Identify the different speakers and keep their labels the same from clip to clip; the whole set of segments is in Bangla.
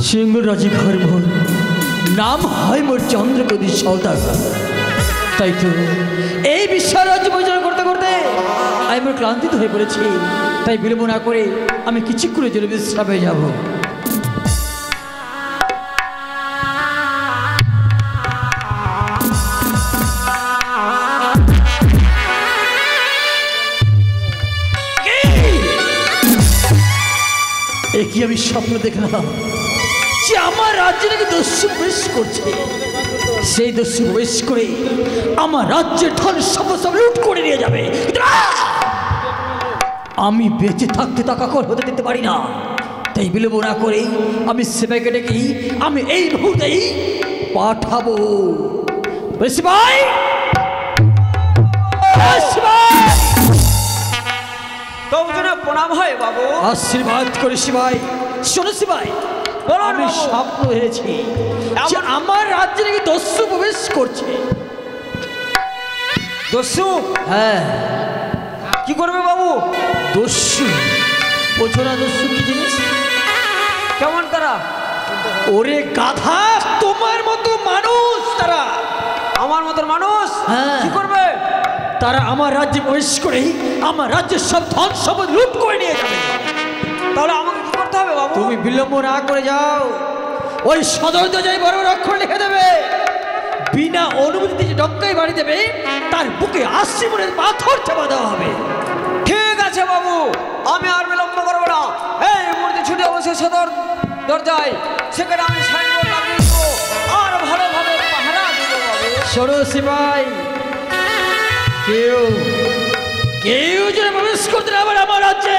Speaker 1: সিংহরাজি ঘর মোর নাম হয় মোর চন্দ্রকদি সওদাগর। তাই তো এই বিশাল রাজ্য পরিচালনা করতে করতে আমি মোর ক্লান্তিত হয়ে পড়েছি। তাই বিলম্ব না করে আমি কিছুক্ষণের জন্য বিশ্রামে যাব। কি আমি স্বপ্ন দেখলাম যে আমার রাজ্যে নাকি দস্যু প্রবেশ করছে। সেই দস্যু প্রবেশ করে আমার রাজ্যের ধন সম্পদ সব লুট করে নিয়ে যাবে। আমি বেঁচে থাকতে তা কখন হতে দিতে পারি না। তাই বিলম্ব না করে আমি সেবাইকে ডেকে আমি এই মুহূর্তেই পাঠাবো। ভাই
Speaker 2: প্রণাম হয় বাবু,
Speaker 1: আশীর্বাদ করি শিবাই। শোনো শিবাই, আমি স্বপ্ন হেরেছি যে আমার রাজ্যে নাকি দস্যু প্রবেশ করছে।
Speaker 2: দস্যু?
Speaker 1: হ্যাঁ।
Speaker 2: কি করবে বাবু?
Speaker 1: দস্যু বোঝো না? দস্যু কি জিনিস?
Speaker 2: কেমন তারা?
Speaker 1: ওরে গাধা, তোমার মতো মানুষ তারা।
Speaker 2: আমার মতো মানুষ?
Speaker 1: হ্যাঁ।
Speaker 2: কি করবে
Speaker 1: তারা? আমার রাজ্যে প্রবেশ করে আমার রাজ্যের সব ধন সম্পদ লুট করে নিয়ে যাবে।
Speaker 2: তাহলে আমাকে কি করতে হবে বাবু?
Speaker 1: তুমি বিলম্ব না করে যাও, ওই সদর দরজায় বড় বড় অক্ষর লিখে দেবে, বিনা অনুমতিতে যে ডক্কাই বাড়ি দেবে তার বুকে 80 মনের পাথর চাপা দেওয়া হবে।
Speaker 2: ঠিক আছে বাবু, আমি আর বিলম্ব করবো না। এই মুহূর্তে ছুটে অবশ্যই সদর দরজায়, সেখানে আমি সাইনবোর্ড লাগিয়ে দেবো আর ভালোভাবে পাহারা দেবো বাবু।
Speaker 1: শোনো সিপাই, কেউ যেন প্রবেশ করতে না পারে আমার রাজ্যে,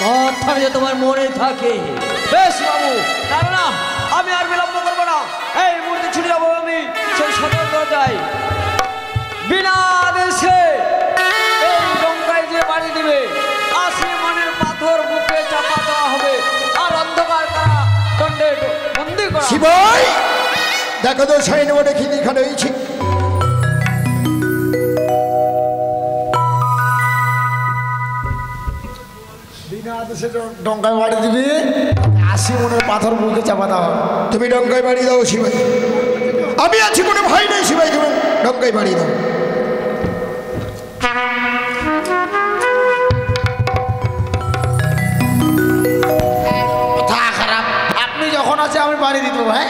Speaker 1: কথা যে তোমার মনে থাকে।
Speaker 2: বেশ বাবু, না আমি আর বিলম্ব করবো না। এই মুহূর্তে ছুটে যাবো আমি সেই সদর দরজায়। বিনা আদেশে এই ডঙ্কায় যে বাড়ি দিবে 80 মনের পাথর বুকে চাপা দেওয়া হবে আর অন্ধকার করা দণ্ডে বন্দি করা।
Speaker 3: শিবাই দেখো তো সাইনবোর্ডে কি লেখা রয়েছে। বিনা আদেশে ডঙ্কায় বাড়ি দিবি, 80 মনের পাথর বুকে চাপা দেওয়া হবে। তুমি ডঙ্কায় বাড়ি দাও শিবাই, আমি আছি, কোনো ভয় নেই শিবাই, তুমি ডঙ্কায় বাড়ি দাও। কথা খারাপ, আপনি যখন আছে আমি বাড়ি দিত। হ্যাঁ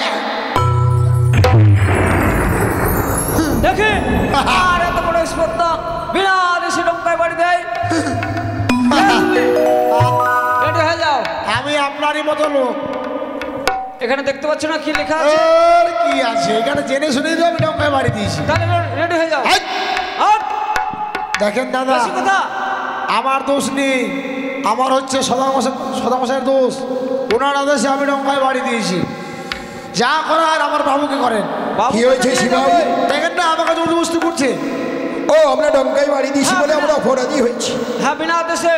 Speaker 2: দেখে আর এত বড় স্পর্ধা, বিনা আদেশে ডঙ্কায় বাড়ি দেয়। রেডি হয়ে যাও।
Speaker 3: আমি আপনারই মতো লোক।
Speaker 2: এখানে দেখতে পাচ্ছ না কি লেখা আছে?
Speaker 3: কি আছে এখানে? জেনে শুনেই তো আমি ডঙ্কায় বাড়ি দিয়েছি।
Speaker 2: তাহলে রেডি হয়ে যাও।
Speaker 3: দেখেন দাদা,
Speaker 2: কথা
Speaker 3: আমার দোষ নেই, আমার হচ্ছে সদামশাইয়ের দোষ। ওনার আদেশে আমি ডঙ্কায় বাড়ি দিয়েছি। যা করার আমার বাবুকে করেন।
Speaker 1: কি হয়েছে শিবাই?
Speaker 3: দেখেন না আমাকে জবরদস্তি করছে। ও আমরা ডঙ্কায় বাড়ি দিয়েছি বলে আমরা অপরাধী হয়েছি।
Speaker 2: হ্যাঁ, বিনা আদেশে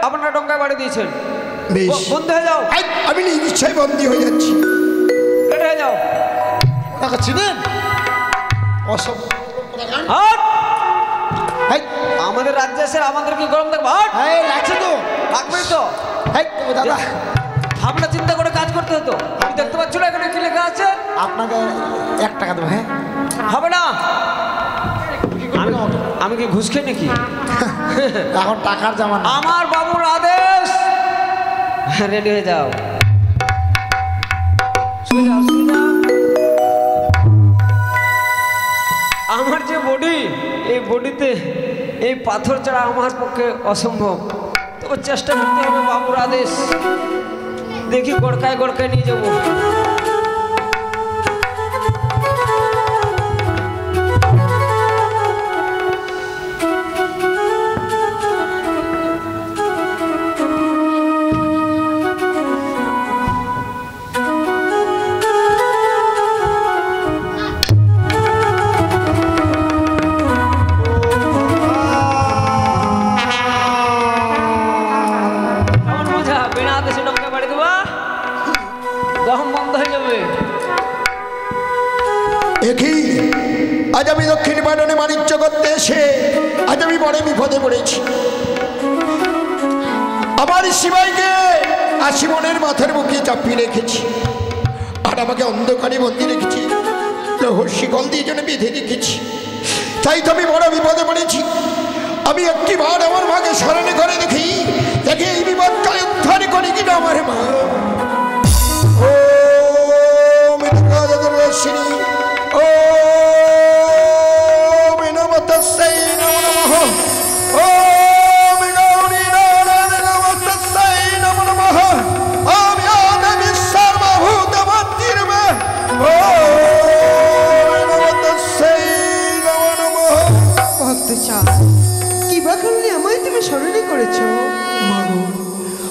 Speaker 2: আপনারা ডঙ্কায় বাড়ি দিয়েছেন।
Speaker 3: বেশ,
Speaker 2: বন্ধ হয়ে যাও।
Speaker 3: আমি নিশ্চয়ই বন্দী হয়ে যাচ্ছি।
Speaker 2: রেডি হয়ে যাও।
Speaker 3: টাকা চিনেন?
Speaker 2: আমাদের রাজ্যে এসে আমাদের কি গরম দেখবো?
Speaker 3: লাগছে তো,
Speaker 2: থাকবেই তো।
Speaker 3: দাদা
Speaker 2: আমরা চিন্তা করে কাজ করতে হতো। আমি দেখতে পাচ্ছ না এখানে কি লেখা আছে?
Speaker 3: আপনাকে 1 টাকা দেবো। হ্যাঁ
Speaker 2: হবে না। আমি কি ঘুষ খাই নাকি?
Speaker 3: এখন টাকার জামানা।
Speaker 2: আমার বাবুর আদেশ। রেডি হয়ে যাও। আমার যে বডি, এই বডিতে এই পাথর ছাড়া আমার পক্ষে অসম্ভব। তবে চেষ্টা করতে হবে। বাবুর আদেশ, দেখি গড়কায় গড়কায় নিয়ে যাবো।
Speaker 3: আজ আমি দক্ষিণ পাটনে বাণিজ্য করতে এসে আজ আমি বড় বিপদে পড়েছি। আমার শিবাইকে আশি মনের মাথার বুকে চাপিয়ে রেখেছি, আর আমাকে অন্ধকারে বন্দি রেখেছি, লোহর শিকল দিয়ে যেন বেঁধে রেখেছি। তাই তো আমি বড় বিপদে পড়েছি। আমি একটি বার আমার মাকে স্মরণে করে দেখি এই বিপদকালে উদ্ধার করি কিনা আমার মা। ও মৃত্যুকা দর্শিনী, ও বিনমতস্যৈ নমো নমঃ, ও বিগৌরী নমস্তস্যৈ নমো নমঃ, আমি আদেবী সর্বভূতমন্ত্রির্মে, ও বিনমতস্যৈ নমো নমঃ।
Speaker 4: ভক্তচাঁদ, কি বা কারণে আমায় তুমি স্মরণে করেছো?
Speaker 3: মাগো,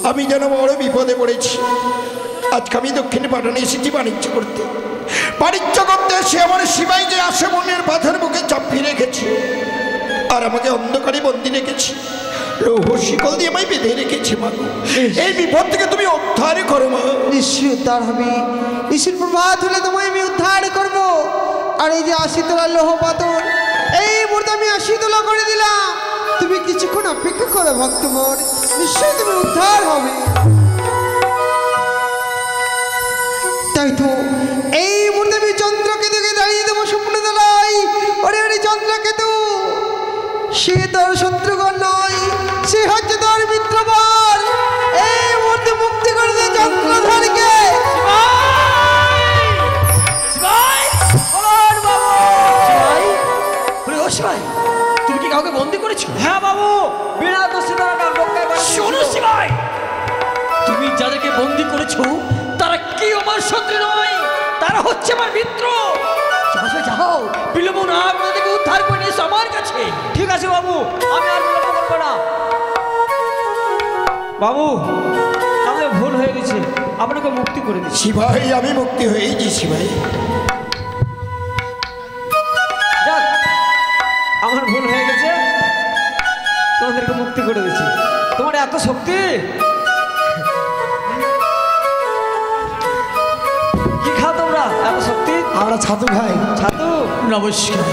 Speaker 3: আমি যেন বড় বিপদে পড়েছি। আজকে আমি দক্ষিণ পাটনে এসেছি বাণিজ্য করতে। বাণিজ্য করতে এসে আমার সিপাহীকে আসে মনের পাথর বুকে চাপিয়ে রেখেছি, আর আমাকে অন্ধকারে বন্দি রেখেছি, লৌহ শিকল দিয়ে আমায় বেঁধে রেখেছি। মাগো, এই বিপদ থেকে তুমি উদ্ধার করো মা।
Speaker 4: নিশ্চয়ই উদ্ধার হবে। নিশ্চিত প্রভাত হলে তোমায় আমি উদ্ধার করব। আর এই যে ৮০ তোলা লোহ পাথর, এই মুহূর্তে আমি ৮০ তোলা করে দিলাম। তুমি কিছুক্ষণ অপেক্ষা করো ভক্তমন, নিশ্চয়ই তুমি উদ্ধার হবে। তাই তো এই মুহূর্তে আমি চন্দ্রকেতুকে দাঁড়িয়ে দেবো স্বপ্ন দলাই। ওরে ওরে চন্দ্রকেতু, সে তোর শত্রুগণ নয়, সে হচ্ছে তোর মিত্রবর। এই মুহূর্তে মুক্তি করে দে চন্দ্রধরকে।
Speaker 1: তুমি কি কাউকে বন্দি করেছো?
Speaker 2: হ্যাঁ বাবু, বিনা দোষে তারা ডঙ্গায় বাড়ি
Speaker 1: শোনো
Speaker 2: দিয়েছিল।
Speaker 1: শিবাই, তুমি যাদেরকে বন্দি করেছো তারা কি আমার শত্রু নয়, তারা হচ্ছে আমার মিত্র। যাও, বিলম্ব না করে তাদেরকে উদ্ধার করে নিয়ে এসো আমার কাছে।
Speaker 2: ঠিক আছে বাবু, আমি আর বিলম্ব করবো না। বাবু, আমাদের ভুল হয়ে গেছে, আপনাকে মুক্তি করে দিচ্ছি।
Speaker 3: সিপাহী, আমি মুক্তি হয়েছি সিপাহী।
Speaker 2: যাক, আমার ভুল হয়ে গেছে, তোমাদেরকে মুক্তি করে দিচ্ছি। তোমার এত শক্তি, কি খাও তোমরা এত শক্তি?
Speaker 3: আমরা ছাতু খাই।
Speaker 2: ছাতু?
Speaker 1: নমস্কার।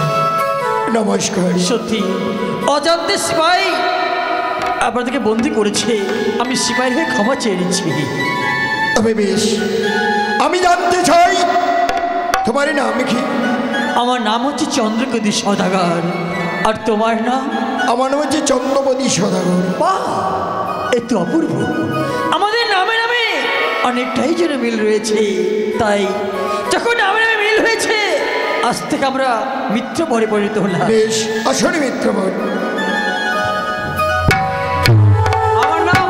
Speaker 3: নমস্কার।
Speaker 1: সত্যি অজান্তে সিপাই আপনাদেরকে বন্দি করেছে, আমি সিপাহীর হয়ে ক্ষমা চেয়ে নিচ্ছি।
Speaker 3: তবে বেশ, আমি জানতে চাই তোমার নাম কি?
Speaker 1: আমার নাম হচ্ছে চন্দ্রকেতু সওদাগর। আর তোমার নাম?
Speaker 3: আমার নাম হচ্ছে চন্দ্রপতি সদাগর।
Speaker 1: বাহ, এ তো অপূর্ব। আমাদের নামে নামে অনেকটাই যেন মিল রয়েছে। তাই যখন নামে নামে মিল হয়েছে, আজ থেকে আমরা মিত্র পরে পরিণত হলাম।
Speaker 3: বেশ, আসলে মিত্রবর।
Speaker 2: আমার নাম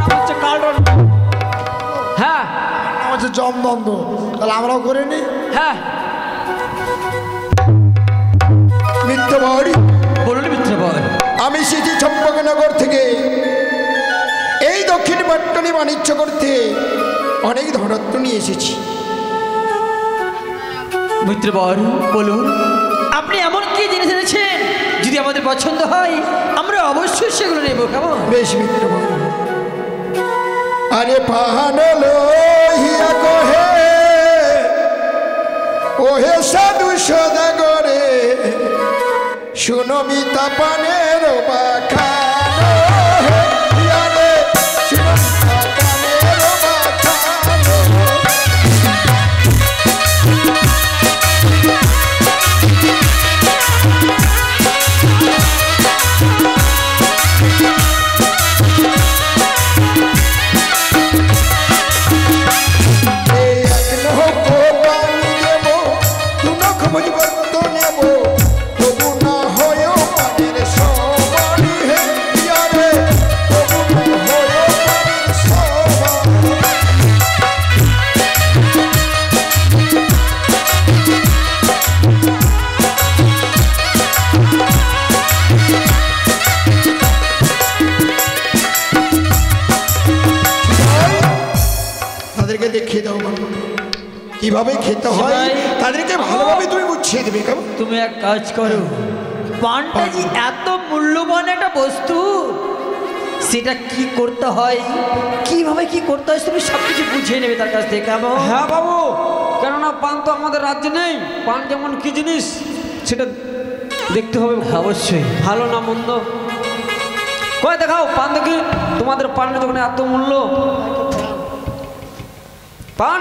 Speaker 2: হচ্ছে কালরন। হ্যাঁ
Speaker 3: আমার হচ্ছে জমদন্দ। তাহলে আমরাও করে নি।
Speaker 2: হ্যাঁ,
Speaker 3: মিত্রবর,
Speaker 1: বলুন মিত্রবর।
Speaker 3: আমি এসেছি চম্পকনগর থেকে এই দক্ষিণ পাট্টনে বাণিজ্য করতে। অনেক ধনরত্ন নিয়ে এসেছি।
Speaker 1: মিত্রবর, বলুন আপনি এমন কি জিনিস এনেছেন, যদি আমাদের পছন্দ হয় আমরা অবশ্যই সেগুলো নেব। কেমন?
Speaker 3: বেশ মিত্রবর। আরে পাহানো লহিয়া কহে, ওহে সাধু সদাগরে, শুনো মিতা পানের বাখানো, আরে শুনো মিতা পানের বাখানো। এই এক নহক পানি দেব, দু নখ মজবত্ত নেব, তবু না হয়েও পানির সমান হে ইয়ারে, তবু না হয়েও পানির সমান। তাদেরকে দেখিয়ে দাও বাবা, কিভাবে খেতে হয়।
Speaker 1: সবাই-
Speaker 3: তাদেরকে ভালোভাবে তুমি বুঝিয়ে দেবে। কেমন?
Speaker 1: তুমি এক কাজ করো, পানটা যে এত মূল্যবান একটা বস্তু, সেটা কি করতে হয়, কিভাবে কি করতে হয়, তুমি সব কিছু বুঝিয়ে নেবে তার কাছ থেকে। কেমন?
Speaker 2: হ্যাঁ বাবু, কেননা পান তো আমাদের রাজ্যে নেই। পান যেমন কি জিনিস সেটা দেখতে হবে
Speaker 1: অবশ্যই।
Speaker 2: ভালো না মন্দ। কয় দেখাও পান দেখি, তোমাদের পানের যখন এত মূল্য। পান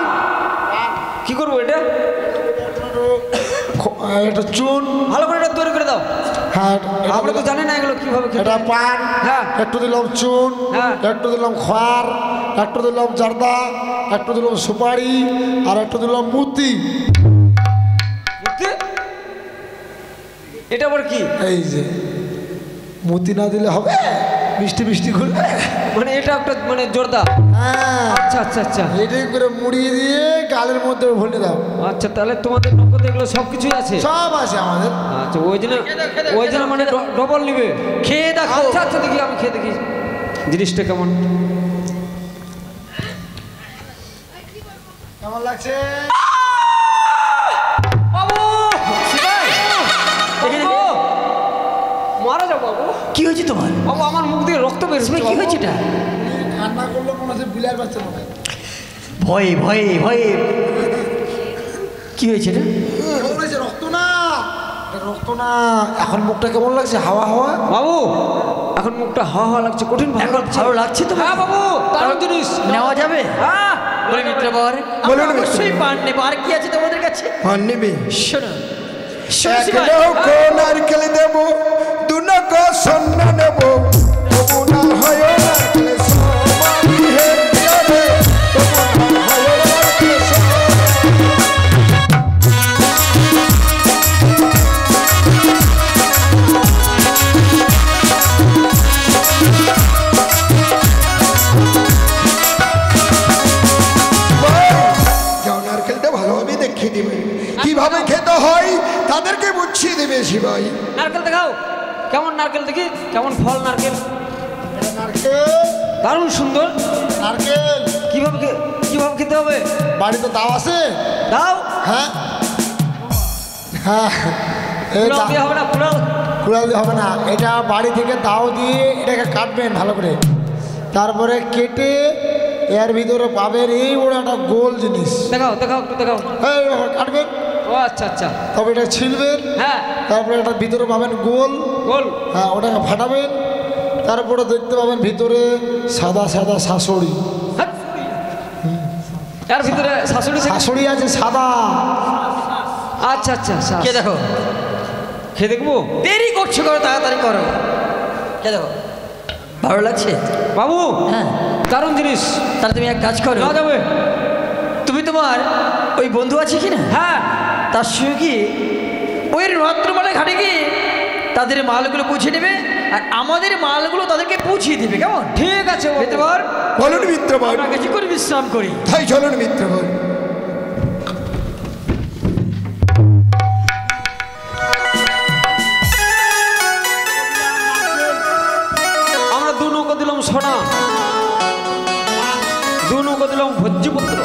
Speaker 2: কি করবো এটা?
Speaker 5: এটা চুন,
Speaker 2: ভালো করে এটা তৈরি করে দাও।
Speaker 5: হ্যাঁ
Speaker 2: আমরা তো জানি না এগুলো কিভাবে খেতে
Speaker 5: এটা
Speaker 2: হয়।
Speaker 5: পান,
Speaker 2: হ্যাঁ।
Speaker 5: একটু দিলাম চুন,
Speaker 2: হ্যাঁ।
Speaker 5: একটু দিলাম খোয়ার, একটু দিলাম জারদা, একটু দিলাম সুপারি, আর একটু দিলাম মুতি।
Speaker 2: বুঝতে? এটা আবার কি?
Speaker 5: এই যে মুতি না দিলে হবে, মিষ্টি মিষ্টি ঘুরবে।
Speaker 2: মানে এটা একটা মানে জোরদার।
Speaker 5: হ্যাঁ,
Speaker 2: আচ্ছা আচ্ছা আচ্ছা
Speaker 5: এটাই করে মুড়িয়ে দিয়ে গালের মধ্যে ভরে দাও।
Speaker 2: আচ্ছা, তাহলে তোমাদের নগদ এগুলো সব কিছুই আছে।
Speaker 5: সব আছে আমাদের।
Speaker 2: আচ্ছা, ওই জন্য মানে ডবল নিবে।
Speaker 1: খেয়ে দেখো।
Speaker 2: আচ্ছা আচ্ছা, দেখি আমি খেয়ে দেখি জিনিসটা কেমন।
Speaker 5: কেমন লাগছে?
Speaker 2: বাবু বাবু, মারা যাও বাবু।
Speaker 1: কি হয়েছে তোমার?
Speaker 2: বাবু আমার মুখ দিয়ে রক্ত বেরোচ্ছে।
Speaker 1: কি হয়েছে এটা?
Speaker 5: ঠান্ডা করলে মনে হচ্ছে বিলার বাচ্চা মনে হয়।
Speaker 1: ভয়ে ভয়ে ভয়ে কি হয়েছে এটা?
Speaker 5: কেমন লাগছে? রক্ত না, এটা রক্ত না। এখন মুখটা কেমন লাগছে? হাওয়া হাওয়া।
Speaker 2: বাবু এখন মুখটা হাওয়া হাওয়া লাগছে, কঠিন ভালো
Speaker 1: এখন
Speaker 2: লাগছে।
Speaker 1: ভালো লাগছে তো?
Speaker 2: হ্যাঁ বাবু, দারুণ জিনিস।
Speaker 1: নেওয়া যাবে?
Speaker 2: হ্যাঁ
Speaker 1: বলে মিত্রবর,
Speaker 3: বলুন
Speaker 1: আমরা
Speaker 3: মিত্র।
Speaker 1: অবশ্যই পান নেবো। আর কি আছে তোমাদের কাছে?
Speaker 3: পান নেবে?
Speaker 1: শোনো শোনো
Speaker 3: এক
Speaker 1: শিবাই,
Speaker 3: নৌকো নারকেল দেব, দু নৌকো সোনা নেব, তবু না হয় নারকেল সমানি হে প্রিয়রে, তবু না হয় নারকেল সমানি। যাও, নারকেলটা ভালোভাবে দেখিয়ে দিবে, কিভাবে খেতে হয় তাদেরকে বুঝিয়ে দেবে শিবাই।
Speaker 2: নারকেল দেখাও, কেমন নারকেল দেখি, কেমন ফল নারকেল।
Speaker 5: এটা নারকেল,
Speaker 2: দারুণ সুন্দর।
Speaker 5: নারকেল।
Speaker 2: কিভাবে খেতে হবে?
Speaker 5: বাড়িতে দাও আছে?
Speaker 2: দাও।
Speaker 5: হ্যাঁ হ্যাঁ, এই
Speaker 2: পুরাও দিয়ে হবে না? পুরাও
Speaker 5: কুড়াল দিয়ে হবে না, এটা বাড়ি থেকে দাও দিয়ে এটাকে কাটবেন ভালো করে, তারপরে কেটে এর ভিতরে পাবেন এই বড় একটা গোল জিনিস।
Speaker 2: দেখাও দেখাও একটু দেখাও।
Speaker 5: এইভাবে কাটবেন,
Speaker 2: ও আচ্ছা আচ্ছা,
Speaker 5: তবে এটা ছিলবেন,
Speaker 2: হ্যাঁ
Speaker 5: তারপরে এটা ভিতরে পাবেন গোল,
Speaker 2: গোল।
Speaker 5: হ্যাঁ ওটাকে ফাটাবেন, তারপরে দেখতে পাবেন ভিতরে সাদা সাদা শাশুড়ি।
Speaker 2: হাট। এর ভিতরে শাশুড়ি থাকে?
Speaker 5: শাশুড়ি আছে সাদা।
Speaker 2: আচ্ছা আচ্ছা আচ্ছা,
Speaker 1: কে দেখো?
Speaker 2: খেয়ে দেখবো।
Speaker 1: দেরি করছো, করো তাড়াতাড়ি করো। কে দেখো? ভালো লাগছে?
Speaker 2: বাবু
Speaker 1: হ্যাঁ,
Speaker 2: দারুণ জিনিস।
Speaker 1: তাহলে তুমি এক কাজ করো,
Speaker 2: নেওয়া যাবে?
Speaker 1: তুমি তোমার ওই বন্ধু আছে কি না,
Speaker 2: হ্যাঁ
Speaker 1: তার সঙ্গে গিয়ে ওই রাত্রবেলা ঘাটে গিয়ে তাদের মালগুলো পৌঁছে নেবে, আর আমাদের মালগুলো তাদেরকে পৌঁছিয়ে দিবে। কেমন?
Speaker 2: ঠিক আছে বাবু।
Speaker 1: যেতে পার?
Speaker 3: বলুন মিত্রবর,
Speaker 1: আমরা কিছু করে বিশ্রাম করি।
Speaker 3: তাই চলুন মিত্রবর।
Speaker 2: আমরা দু নৌকো দিলাম সোনা, দু নৌকো দিলাম ভোজ্যপত্র,